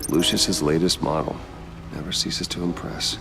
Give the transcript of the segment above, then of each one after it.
Lucius's latest model. Never ceases to impress.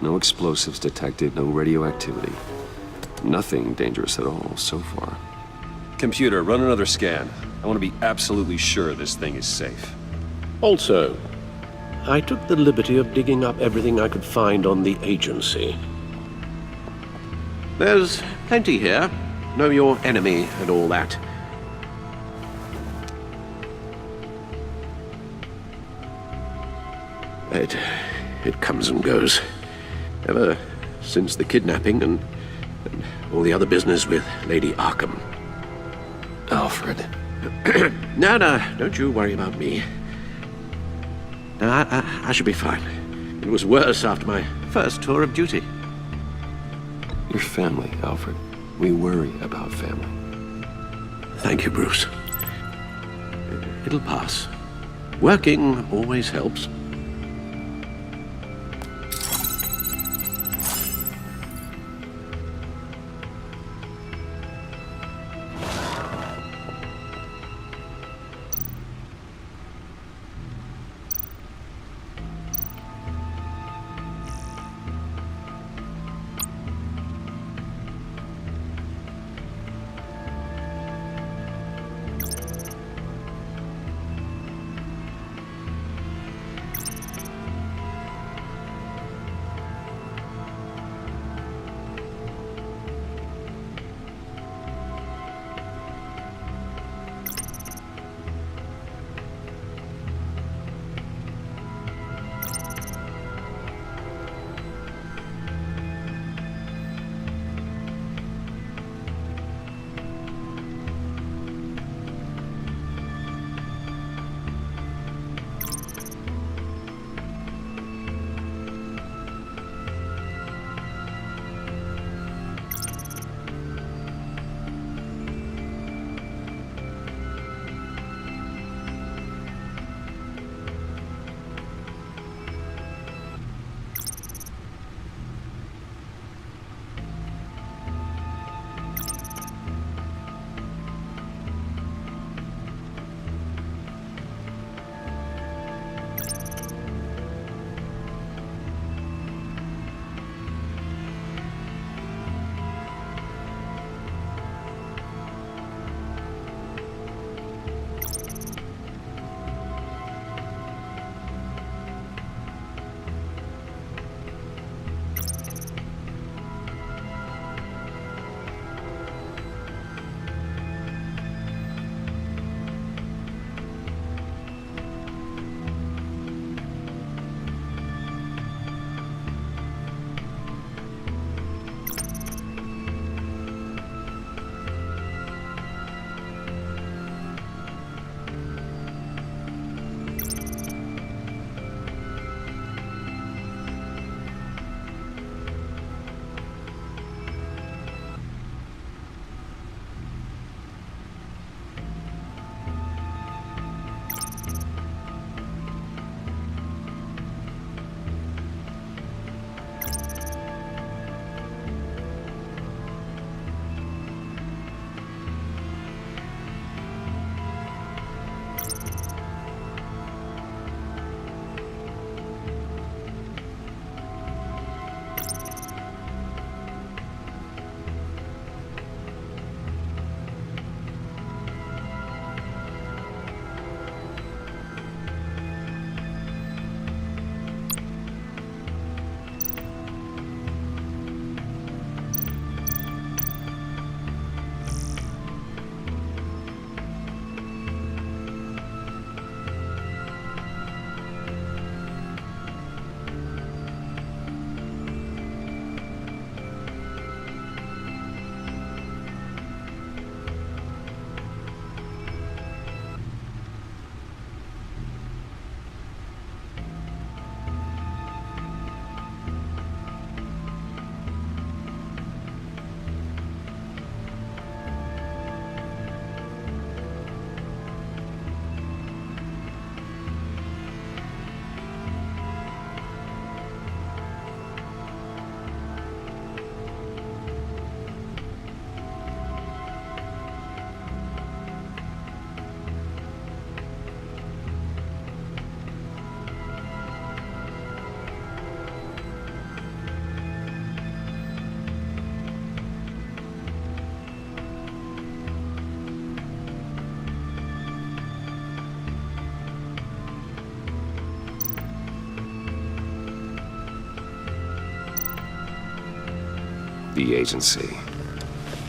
No explosives detected, no radioactivity. Nothing dangerous at all so far. Computer, run another scan. I want to be absolutely sure this thing is safe. Also, I took the liberty of digging up everything I could find on the agency. There's plenty here. Know your enemy and all that. It comes and goes. Ever since the kidnapping and all the other business with Lady Arkham. Alfred. No, don't you worry about me. No, I should be fine. It was worse after my first tour of duty. Your family, Alfred. We worry about family. Thank you, Bruce. It'll pass. Working always helps. The agency.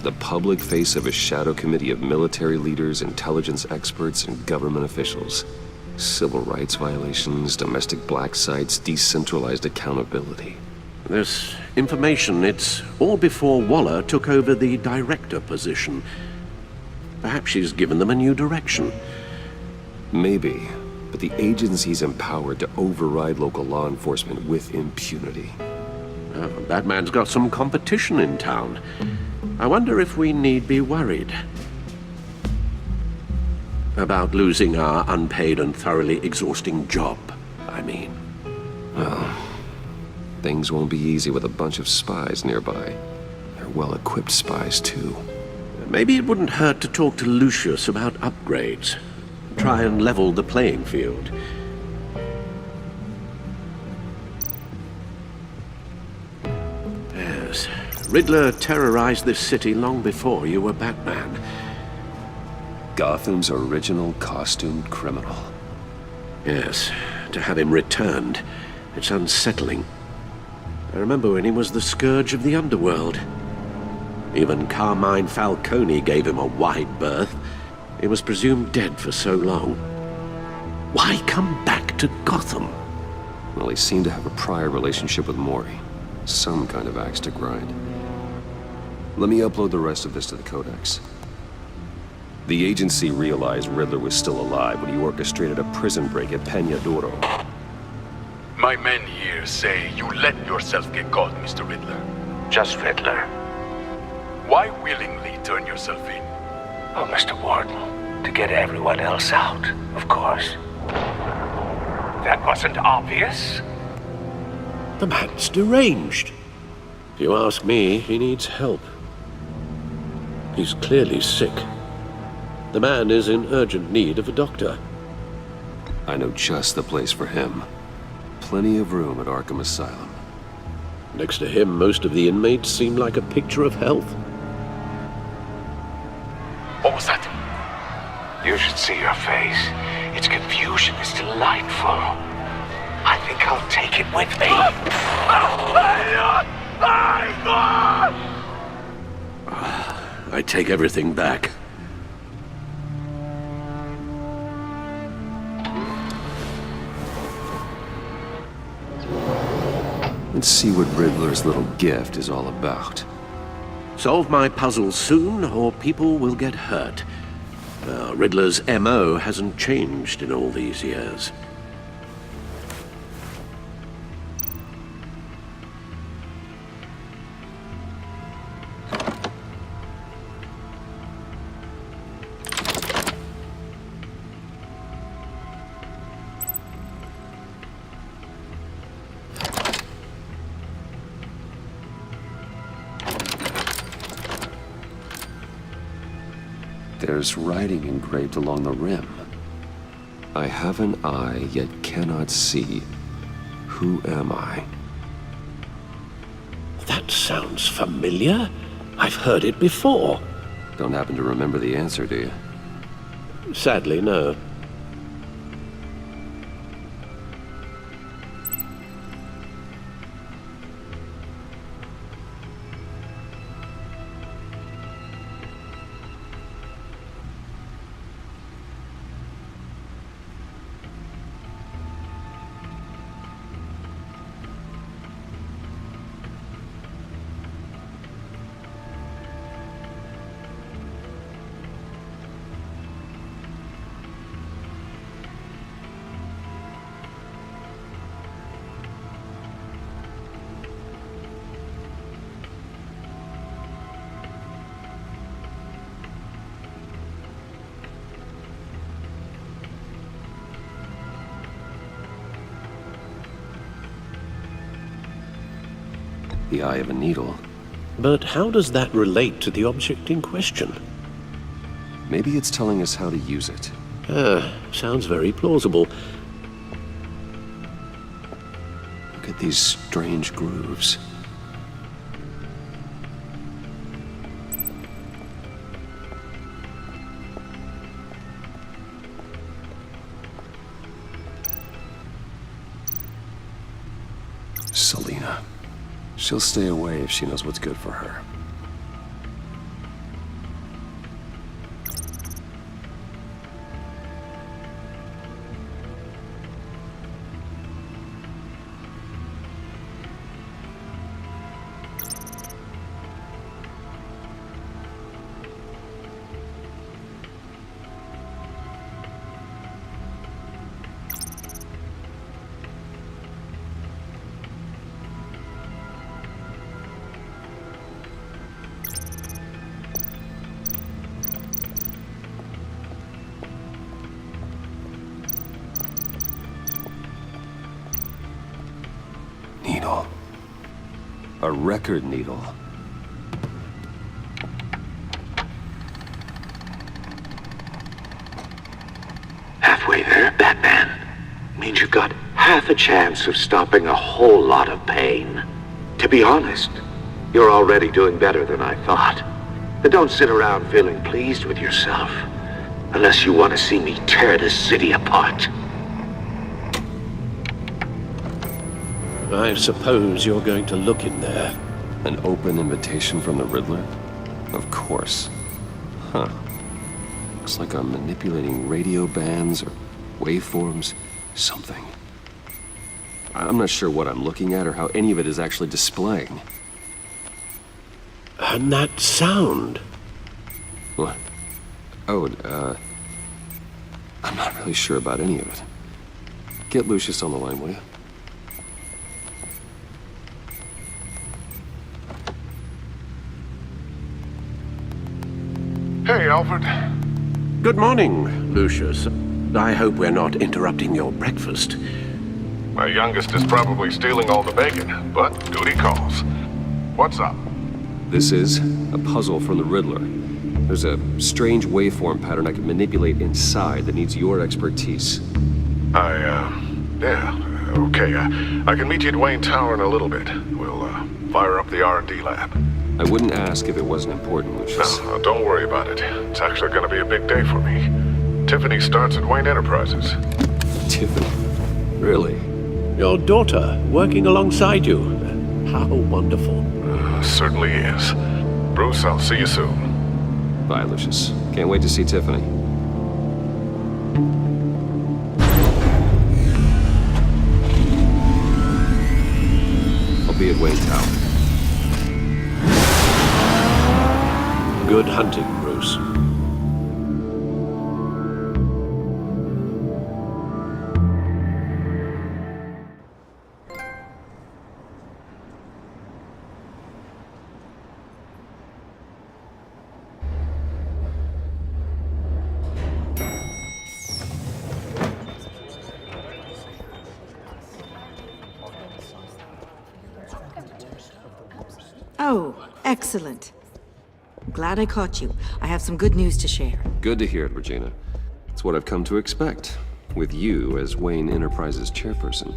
The public face of a shadow committee of military leaders, intelligence experts, and government officials. Civil rights violations, domestic black sites, decentralized accountability. This information, it's all before Waller took over the director position. Perhaps she's given them a new direction. Maybe, but the agency's empowered to override local law enforcement with impunity. Oh, that man's got some competition in town. I wonder if we need be worried about losing our unpaid and thoroughly exhausting job, I mean. Well, things won't be easy with a bunch of spies nearby. They're well-equipped spies, too. Maybe it wouldn't hurt to talk to Lucius about upgrades. Try and level the playing field. Yes, Riddler terrorized this city long before you were Batman. Gotham's original costumed criminal. Yes, to have him returned, it's unsettling. I remember when he was the scourge of the underworld. Even Carmine Falcone gave him a wide berth. He was presumed dead for so long. Why come back to Gotham? Well, he seemed to have a prior relationship with Mori. Some kind of axe to grind. Let me upload the rest of this to the Codex. The agency realized Riddler was still alive when he orchestrated a prison break at Peña Duro. My men here say you let yourself get caught, Mr. Riddler. Just Riddler. Why willingly turn yourself in? Oh, Mr. Warden, to get everyone else out, of course. That wasn't obvious. The man's deranged. If you ask me, he needs help. He's clearly sick. The man is in urgent need of a doctor. I know just the place for him. Plenty of room at Arkham Asylum. Next to him, most of the inmates seem like a picture of health. What was that? You should see your face. Its confusion is delightful. I think I'll take it with me. I take everything back. Let's see what Riddler's little gift is all about. Solve my puzzle soon, or people will get hurt. Riddler's M.O. hasn't changed in all these years. There's writing engraved along the rim. I have an eye, yet cannot see. Who am I? That sounds familiar. I've heard it before. Don't happen to remember the answer, do you? Sadly, no. The eye of a needle. But how does that relate to the object in question? Maybe it's telling us how to use it. Sounds very plausible. Look at these strange grooves. Selina. She'll stay away if she knows what's good for her. Needle. A record needle. Halfway there, Batman. Means you've got half a chance of stopping a whole lot of pain. To be honest, you're already doing better than I thought. But don't sit around feeling pleased with yourself. Unless you want to see me tear this city apart. I suppose you're going to look in there. An open invitation from the Riddler? Of course. Huh. Looks like I'm manipulating radio bands or waveforms. Something. I'm not sure what I'm looking at or how any of it is actually displaying. And that sound. What? Oh, I'm not really sure about any of it. Get Lucius on the line, will you? Hey, Alfred. Good morning, Lucius. I hope we're not interrupting your breakfast. My youngest is probably stealing all the bacon, but duty calls. What's up? This is a puzzle from the Riddler. There's a strange waveform pattern I can manipulate inside that needs your expertise. Yeah, okay. I can meet you at Wayne Tower in a little bit. We'll, fire up the R&D lab. I wouldn't ask if it wasn't important, Lucius. No, don't worry about it. It's actually gonna be a big day for me. Tiffany starts at Wayne Enterprises. Tiffany? Really? Your daughter working alongside you. How wonderful. Certainly is. Bruce, I'll see you soon. Bye, Lucius. Can't wait to see Tiffany. I'll be at Wayne Tower. Good hunting, Bruce. Oh, excellent. I'm glad I caught you. I have some good news to share. Good to hear it, Regina. It's what I've come to expect, with you as Wayne Enterprises chairperson.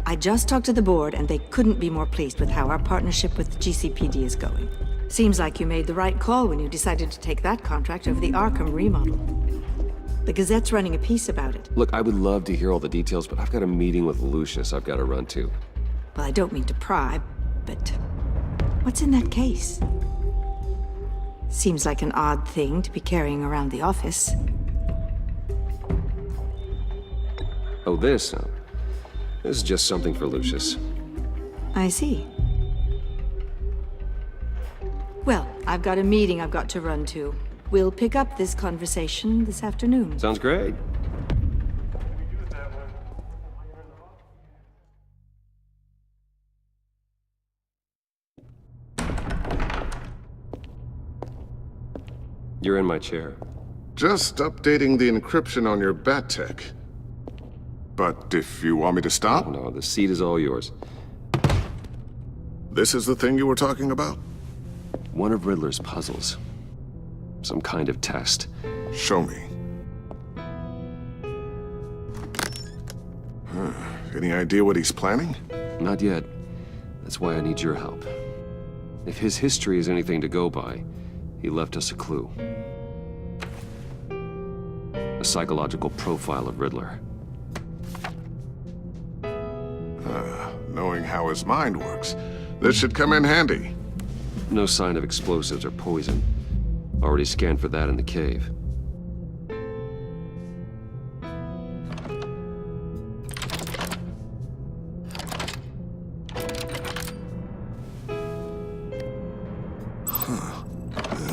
I just talked to the board, and they couldn't be more pleased with how our partnership with GCPD is going. Seems like you made the right call when you decided to take that contract over the Arkham remodel. The Gazette's running a piece about it. Look, I would love to hear all the details, but I've got a meeting with Lucius I've got to run to. Well, I don't mean to pry, but what's in that case? Seems like an odd thing to be carrying around the office. Oh, this? This is just something for Lucius. I see. Well, I've got a meeting I've got to run to. We'll pick up this conversation this afternoon. Sounds great. You're in my chair. Just updating the encryption on your bat tech. But if you want me to stop, No, the seat is all yours. this is the thing you were talking about? One of Riddler's puzzles. Some kind of test. Show me. Any idea what he's planning? Not yet. That's why I need your help. If his history is anything to go by, he left us a clue. A psychological profile of Riddler. Knowing how his mind works, This should come in handy. No sign of explosives or poison. Already scanned for that in the cave.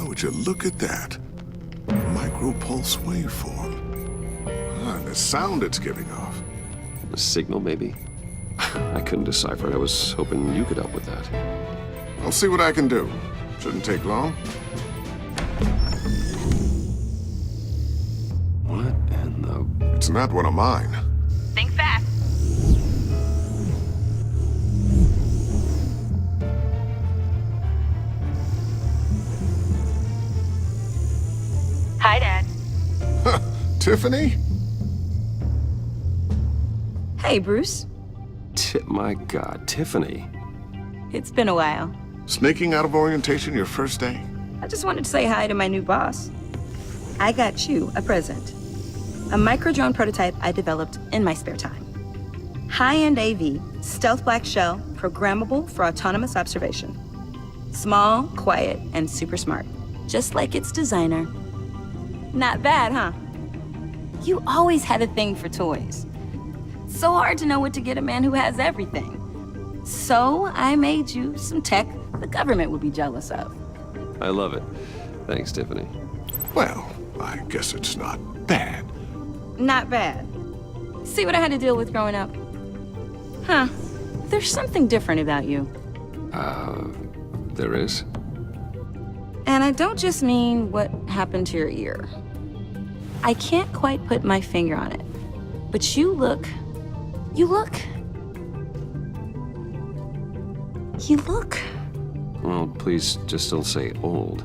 Would you look at that? Micropulse waveform. The sound it's giving off. A signal, maybe? I couldn't decipher it. I was hoping you could help with that. I'll see what I can do. Shouldn't take long. What in the... It's not one of mine. Think fast. Hi, Dad. Tiffany? Hey, Bruce. My God, Tiffany. It's been a while. Sneaking out of orientation your first day? I just wanted to say hi to my new boss. I got you a present. A micro-drone prototype I developed in my spare time. High-end AV, stealth black shell, programmable for autonomous observation. Small, quiet, and super smart. Just like its designer. Not bad, huh? You always had a thing for toys. So hard to know what to get a man who has everything. So I made you some tech the government would be jealous of. I love it. Thanks, Tiffany. Well, I guess it's not bad. Not bad. See what I had to deal with growing up? Huh. There's something different about you. There is? And I don't just mean what happened to your ear. I can't quite put my finger on it. But you look... Well, please just don't say old.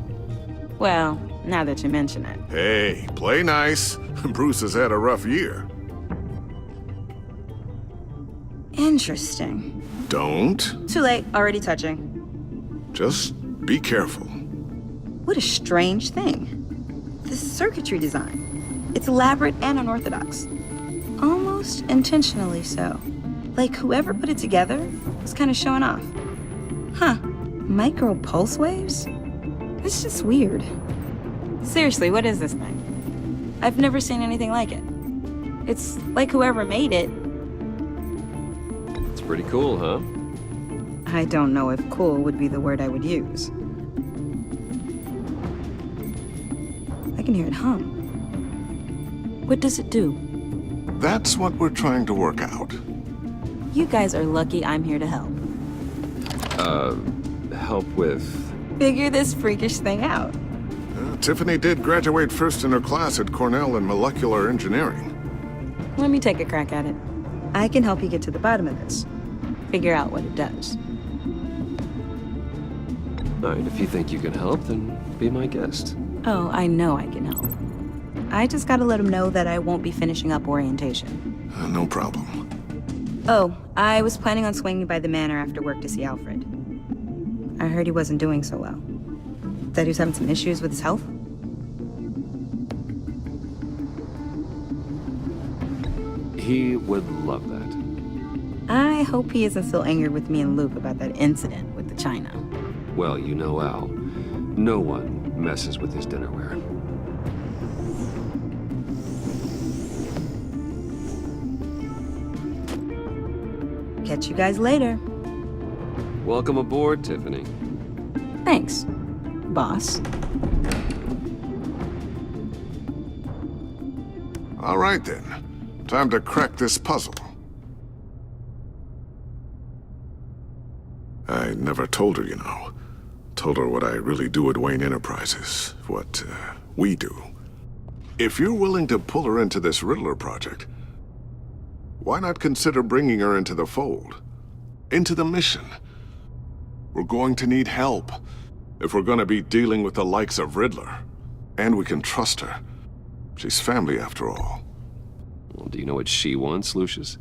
Well, now that you mention it. Hey, play nice. Bruce has had a rough year. Interesting. Don't. Too late, already touching. Just be careful. What a strange thing. The circuitry design. It's elaborate and unorthodox. Almost intentionally so. Like whoever put it together was kind of showing off. Huh. Micro pulse waves? It's just weird. Seriously, what is this thing? I've never seen anything like it. It's like whoever made it. It's pretty cool, huh? I don't know if cool would be the word I would use. I can hear it hum. What does it do? That's what we're trying to work out. You guys are lucky I'm here to help. Help with... Figure this freakish thing out. Tiffany did graduate first in her class at Cornell in molecular engineering. Let me take a crack at it. I can help you get to the bottom of this. Figure out what it does. All right, if you think you can help, then be my guest. Oh, I know I can help. I just gotta let him know that I won't be finishing up orientation. No problem. Oh, I was planning on swinging by the manor after work to see Alfred. I heard he wasn't doing so well. That he was having some issues with his health? He would love that. I hope he isn't still angered with me and Luke about that incident with the china. Well, you know Al. No one messes with his dinnerware. Catch you guys later. Welcome aboard, Tiffany. Thanks, boss. All right then. Time to crack this puzzle. I never told her, you know. Told her what I really do at Wayne Enterprises. What, we do. If you're willing to pull her into this Riddler project, why not consider bringing her into the fold? Into the mission? We're going to need help if we're going to be dealing with the likes of Riddler. And we can trust her. She's family after all. Well, do you know what she wants, Lucius?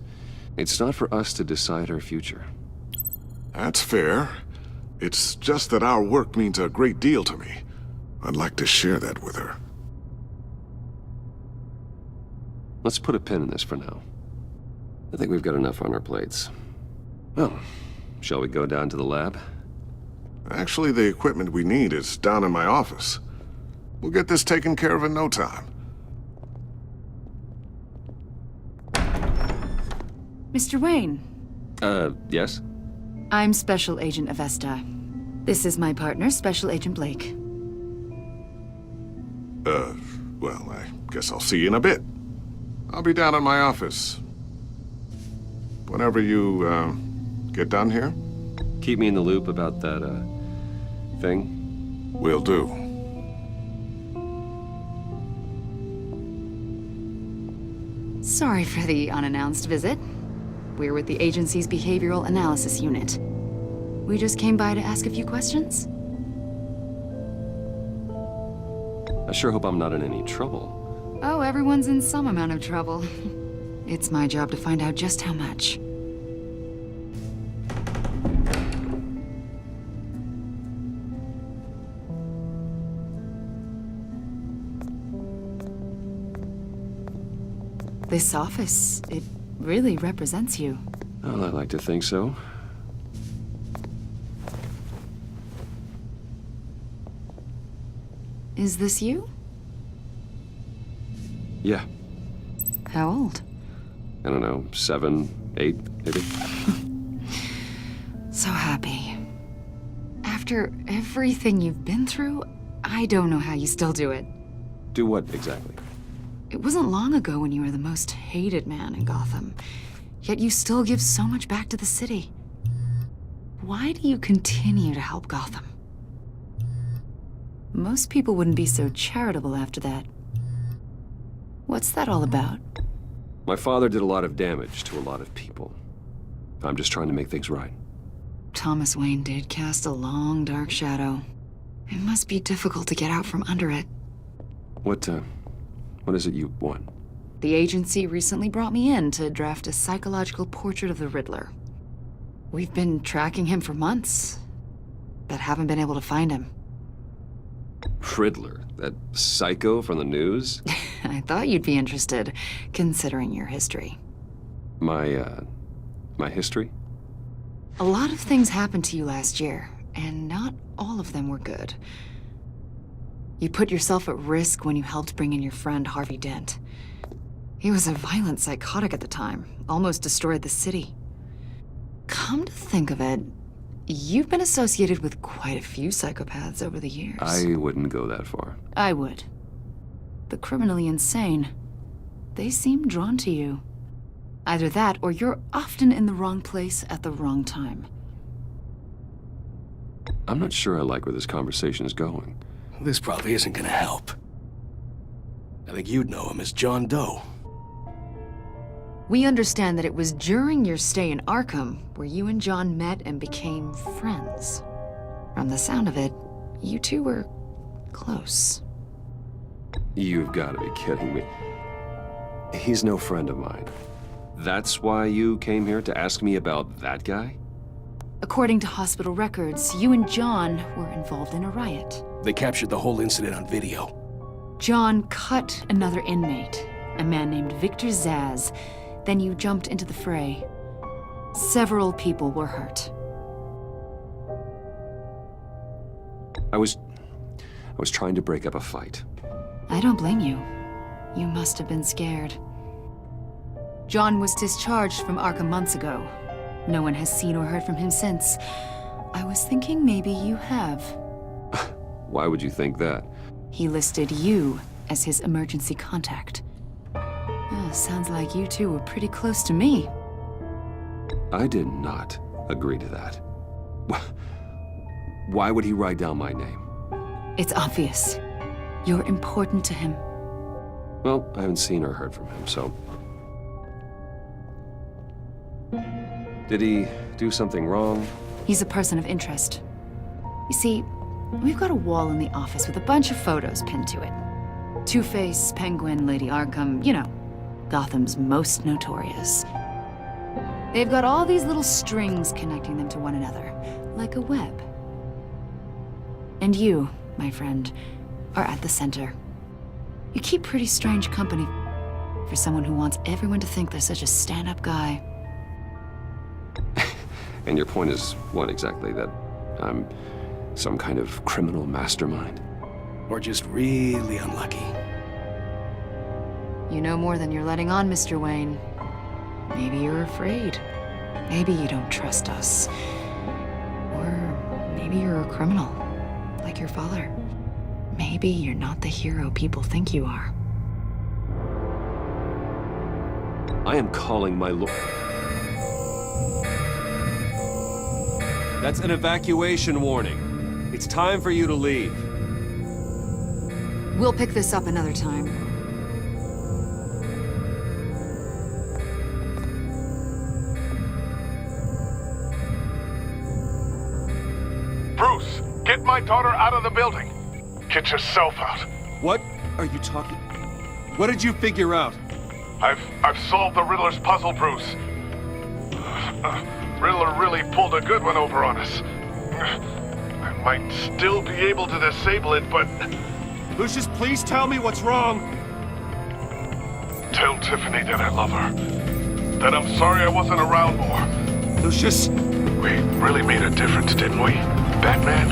It's not for us to decide her future. That's fair. It's just that our work means a great deal to me. I'd like to share that with her. Let's put a pin in this for now. I think we've got enough on our plates. Well, Shall we go down to the lab? Actually, the equipment we need is down in my office. We'll get this taken care of in no time. Mr. Wayne, Yes? I'm Special Agent Avesta. This is my partner, Special Agent Blake. Well, I guess I'll see you in a bit. I'll be down in my office. Whenever you, get done here, Keep me in the loop about that, thing. will do. Sorry for the unannounced visit. We're with the agency's Behavioral Analysis Unit. We just came by to ask a few questions. I sure hope I'm not in any trouble. Oh, everyone's in some amount of trouble. It's my job to find out just how much. This office, it really represents you. Well, I like to think so. Is this you? Yeah. How old? I don't know, 7, 8, maybe? So happy. After everything you've been through, I don't know how you still do it. Do what exactly? It wasn't long ago when you were the most hated man in Gotham, yet you still give so much back to the city. Why do you continue to help Gotham? Most people wouldn't be so charitable after that. What's that all about? My father did a lot of damage to a lot of people. I'm just trying to make things right. Thomas Wayne did cast a long, dark shadow. It must be difficult to get out from under it. What is it you want? The agency recently brought me in to draft a psychological portrait of the Riddler. We've been tracking him for months, but haven't been able to find him. Riddler? That psycho from the news? I thought you'd be interested, considering your history. My history? A lot of things happened to you last year, and not all of them were good. You put yourself at risk when you helped bring in your friend Harvey Dent. He was a violent psychotic at the time, almost destroyed the city. Come to think of it, you've been associated with quite a few psychopaths over the years. I wouldn't go that far. I would. The criminally insane. They seem drawn to you. Either that, or you're often in the wrong place at the wrong time. I'm not sure I like where this conversation is going. This probably isn't gonna help. I think you'd know him as John Doe. We understand that it was during your stay in Arkham where you and John met and became friends. From the sound of it, you two were close. You've got to be kidding me. He's no friend of mine. That's why you came here to ask me about that guy? According to hospital records, you and John were involved in a riot. They captured the whole incident on video. John cut another inmate, a man named Victor Zsasz. Then you jumped into the fray. Several people were hurt. I was trying to break up a fight. I don't blame you. You must have been scared. John was discharged from Arkham months ago. No one has seen or heard from him since. I was thinking maybe you have. Why would you think that? He listed you as his emergency contact. Sounds like you two were pretty close to me. I did not agree to that. Why would he write down my name? It's obvious. You're important to him. Well, I haven't seen or heard from him, so... Did he do something wrong? He's a person of interest. You see, we've got a wall in the office with a bunch of photos pinned to it. Two-Face, Penguin, Lady Arkham, you know, Gotham's most notorious. They've got all these little strings connecting them to one another, like a web. And you, my friend, are at the center. You keep pretty strange company for someone who wants everyone to think they're such a stand-up guy. And your point is what exactly? That I'm some kind of criminal mastermind? Or just really unlucky. You know more than you're letting on, Mr. Wayne. Maybe you're afraid. Maybe you don't trust us. Or maybe you're a criminal, like your father. Maybe you're not the hero people think you are. I am calling my lord. That's an evacuation warning. It's time for you to leave. We'll pick this up another time. Bruce, get my daughter out of the building. Get yourself out. What are you talking? What did you figure out? I've solved the Riddler's puzzle, Bruce. Riddler really pulled a good one over on us. I might still be able to disable it, but... Lucius, please tell me what's wrong. Tell Tiffany that I love her. That I'm sorry I wasn't around more. Lucius. We really made a difference, didn't we, Batman?